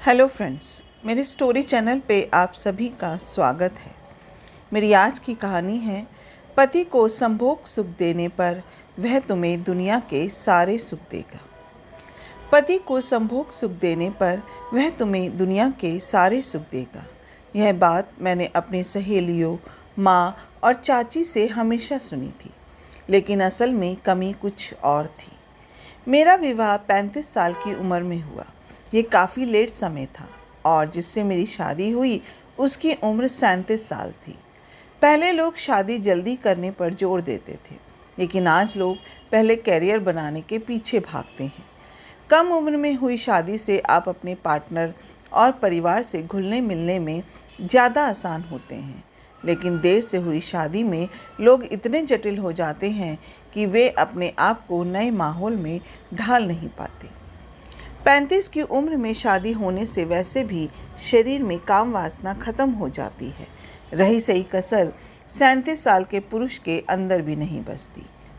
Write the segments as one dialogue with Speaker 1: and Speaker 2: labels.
Speaker 1: Hello friends, मेरे story channel पे आप सभी का स्वागत है। मेरी आज की कहानी है पति को संभोग सुख देने पर वह तुम्हें दुनिया के सारे सुख देगा। पति को संभोग सुख देने पर वह तुम्हें दुनिया के सारे सुख देगा। यह बात मैंने अपनी सहेलियों, माँ और चाची से हमेशा सुनी थी, लेकिन असल में कमी कुछ और थी। मेरा विवाह 35 साल की उम्र में हुआ। ये काफ़ी लेट समय था और जिससे मेरी शादी हुई उसकी उम्र 37 साल थी। पहले लोग शादी जल्दी करने पर जोर देते थे, लेकिन आज लोग पहले कैरियर बनाने के पीछे भागते हैं। कम उम्र में हुई शादी से आप अपने पार्टनर और परिवार से घुलने मिलने में ज़्यादा आसान होते हैं, लेकिन देर से हुई शादी में लोग इतने जटिल हो जाते हैं कि वे अपने आप को नए माहौल में ढाल नहीं पाते। 35 की उम्र में शादी होने से वैसे भी शरीर में काम वासना खत्म हो जाती है। रही सही कसर 37 साल के पुरुष के अंदर भी नहीं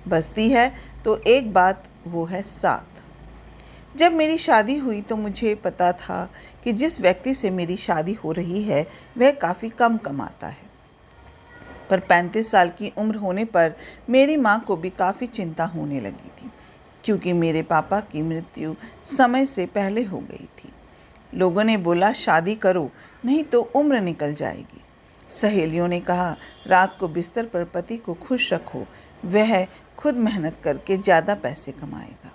Speaker 1: बसती है तो एक बात, वो है साथ। जब मेरी शादी हुई तो मुझे पता था कि जिस व्यक्ति से मेरी शादी हो रही है वह काफ़ी कम कमाता है, पर 35 साल की उम्र होने पर मेरी माँ को भी काफ़ी चिंता होने लगी थी, क्योंकि मेरे पापा की मृत्यु समय से पहले हो गई थी। लोगों ने बोला शादी करो, नहीं तो उम्र निकल जाएगी। सहेलियों ने कहा रात को बिस्तर पर पति को खुश रखो, वह खुद मेहनत करके ज़्यादा पैसे कमाएगा।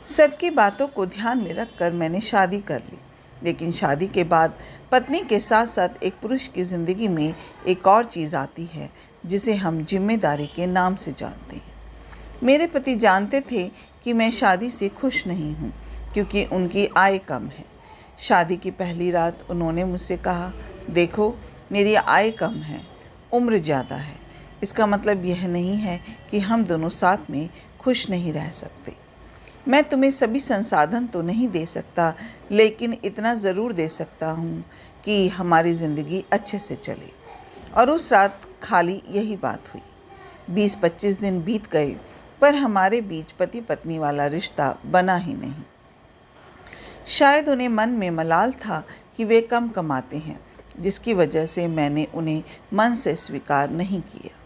Speaker 1: सबकी बातों को ध्यान में रखकर मैंने शादी कर ली, लेकिन शादी के बाद पत्नी के साथ साथ एक पुरुष की ज़िंदगी में एक और चीज़ आती है जिसे हम जिम्मेदारी के नाम से जानते हैं। मेरे पति जानते थे कि मैं शादी से खुश नहीं हूँ, क्योंकि उनकी आय कम है। शादी की पहली रात उन्होंने मुझसे कहा, देखो मेरी आय कम है, उम्र ज़्यादा है, इसका मतलब यह नहीं है कि हम दोनों साथ में खुश नहीं रह सकते। मैं तुम्हें सभी संसाधन तो नहीं दे सकता, लेकिन इतना ज़रूर दे सकता हूँ कि हमारी ज़िंदगी अच्छे से चले। और उस रात खाली यही बात हुई। 20-25 दिन बीत गए, पर हमारे बीच पति पत्नी वाला रिश्ता बना ही नहीं। शायद उन्हें मन में मलाल था कि वे कम कमाते हैं, जिसकी वजह से मैंने उन्हें मन से स्वीकार नहीं किया।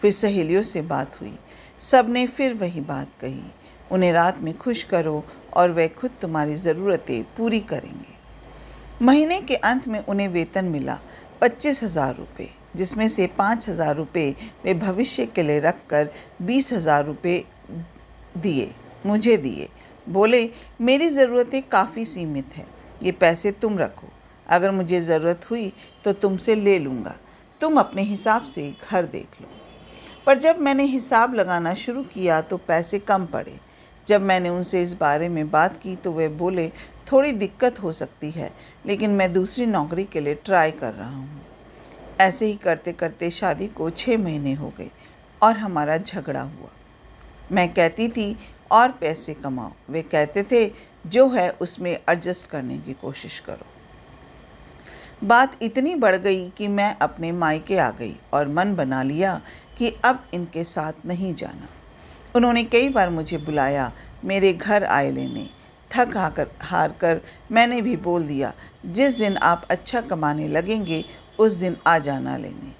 Speaker 1: फिर सहेलियों से बात हुई, सब ने फिर वही बात कही, उन्हें रात में खुश करो और वे खुद तुम्हारी ज़रूरतें पूरी करेंगे। महीने के अंत में उन्हें वेतन मिला 25,000 रुपये, जिसमें से 5,000 रुपये वे भविष्य के लिए रखकर 20,000 रुपये मुझे दिए। बोले मेरी ज़रूरतें काफ़ी सीमित है, ये पैसे तुम रखो, अगर मुझे ज़रूरत हुई तो तुमसे ले लूँगा, तुम अपने हिसाब से घर देख लो। पर जब मैंने हिसाब लगाना शुरू किया तो पैसे कम पड़े। जब मैंने उनसे इस बारे में बात की तो वे बोले थोड़ी दिक्कत हो सकती है, लेकिन मैं दूसरी नौकरी के लिए ट्राई कर रहा हूँ। ऐसे ही करते करते शादी को 6 महीने हो गए और हमारा झगड़ा हुआ। मैं कहती थी और पैसे कमाओ, वे कहते थे जो है उसमें एडजस्ट करने की कोशिश करो। बात इतनी बढ़ गई कि मैं अपने मायके आ गई और मन बना लिया कि अब इनके साथ नहीं जाना। उन्होंने कई बार मुझे बुलाया, मेरे घर आए लेने। थक हार कर मैंने भी बोल दिया, जिस दिन आप अच्छा कमाने लगेंगे उस दिन आ जाना लेने।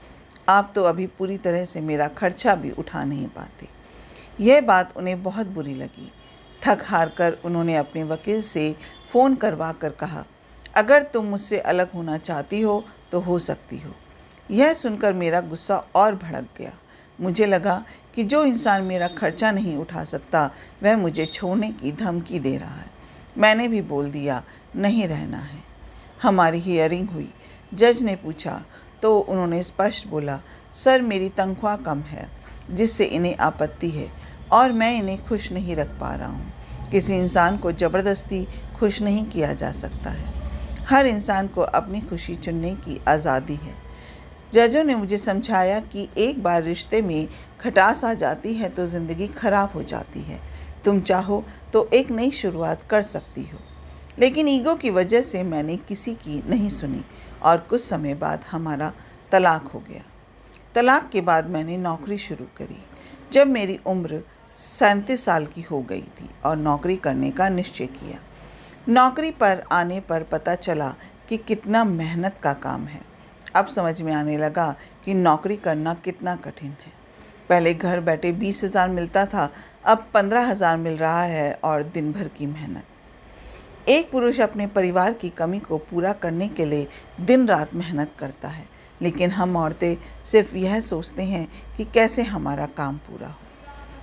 Speaker 1: आप तो अभी पूरी तरह से मेरा खर्चा भी उठा नहीं पाते। यह बात उन्हें बहुत बुरी लगी। थक हार कर उन्होंने अपने वकील से फ़ोन करवा कर कहा, अगर तुम मुझसे अलग होना चाहती हो तो हो सकती हो। यह सुनकर मेरा गुस्सा और भड़क गया। मुझे लगा कि जो इंसान मेरा खर्चा नहीं उठा सकता वह मुझे छोड़ने की धमकी दे रहा है। मैंने भी बोल दिया नहीं रहना है। हमारी हियरिंग हुई। जज ने पूछा तो उन्होंने स्पष्ट बोला, सर मेरी तनख्वाह कम है, जिससे इन्हें आपत्ति है और मैं इन्हें खुश नहीं रख पा रहा हूँ। किसी इंसान को ज़बरदस्ती खुश नहीं किया जा सकता है। हर इंसान को अपनी खुशी चुनने की आज़ादी है। जजों ने मुझे समझाया कि एक बार रिश्ते में खटास आ जाती है तो ज़िंदगी खराब हो जाती है। तुम चाहो तो एक नई शुरुआत कर सकती हो। लेकिन ईगो की वजह से मैंने किसी की नहीं सुनी और कुछ समय बाद हमारा तलाक हो गया। तलाक के बाद मैंने नौकरी शुरू करी। जब मेरी उम्र 37 साल की हो गई थी और नौकरी करने का निश्चय किया, नौकरी पर आने पर पता चला कि कितना मेहनत का काम है। अब समझ में आने लगा कि नौकरी करना कितना कठिन है। पहले घर बैठे 20,000 मिलता था, अब 15,000 मिल रहा है और दिन भर की मेहनत। एक पुरुष अपने परिवार की कमी को पूरा करने के लिए दिन रात मेहनत करता है, लेकिन हम औरतें सिर्फ यह सोचते हैं कि कैसे हमारा काम पूरा हो।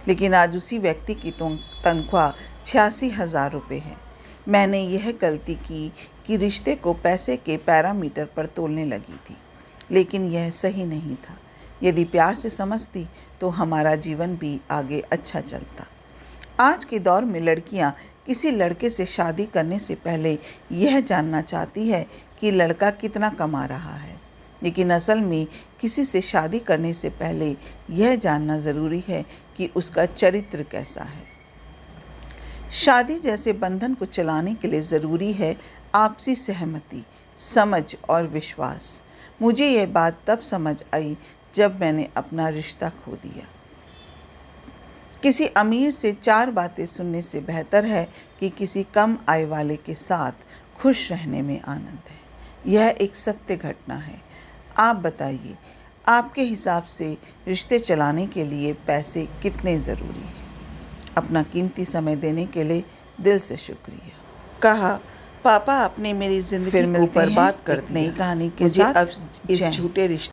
Speaker 1: लेकिन आज उसी व्यक्ति की तनख्वाह 86,000 रुपये है। मैंने यह गलती की कि रिश्ते को पैसे के पैरामीटर पर तोलने लगी थी, लेकिन यह सही नहीं था। यदि प्यार से समझती तो हमारा जीवन भी आगे अच्छा चलता। आज के दौर में लड़कियां किसी लड़के से शादी करने से पहले यह जानना चाहती है कि लड़का कितना कमा रहा है, लेकिन असल में किसी से शादी करने से पहले यह जानना ज़रूरी है कि उसका चरित्र कैसा है। शादी जैसे बंधन को चलाने के लिए ज़रूरी है आपसी सहमति, समझ और विश्वास। मुझे यह बात तब समझ आई जब मैंने अपना रिश्ता खो दिया। किसी अमीर से 4 बातें सुनने से बेहतर है कि किसी कम आय वाले के साथ खुश रहने में आनंद है। यह एक सत्य घटना है। आप बताइए, आपके हिसाब से रिश्ते चलाने के लिए पैसे कितने ज़रूरी हैं? अपना कीमती समय देने के लिए दिल से शुक्रिया। कहा, पापा आपने मेरी ज़िंदगी को बर्बाद कर दिया। नई कहानी के साथ अब इस झूठे रिश्ते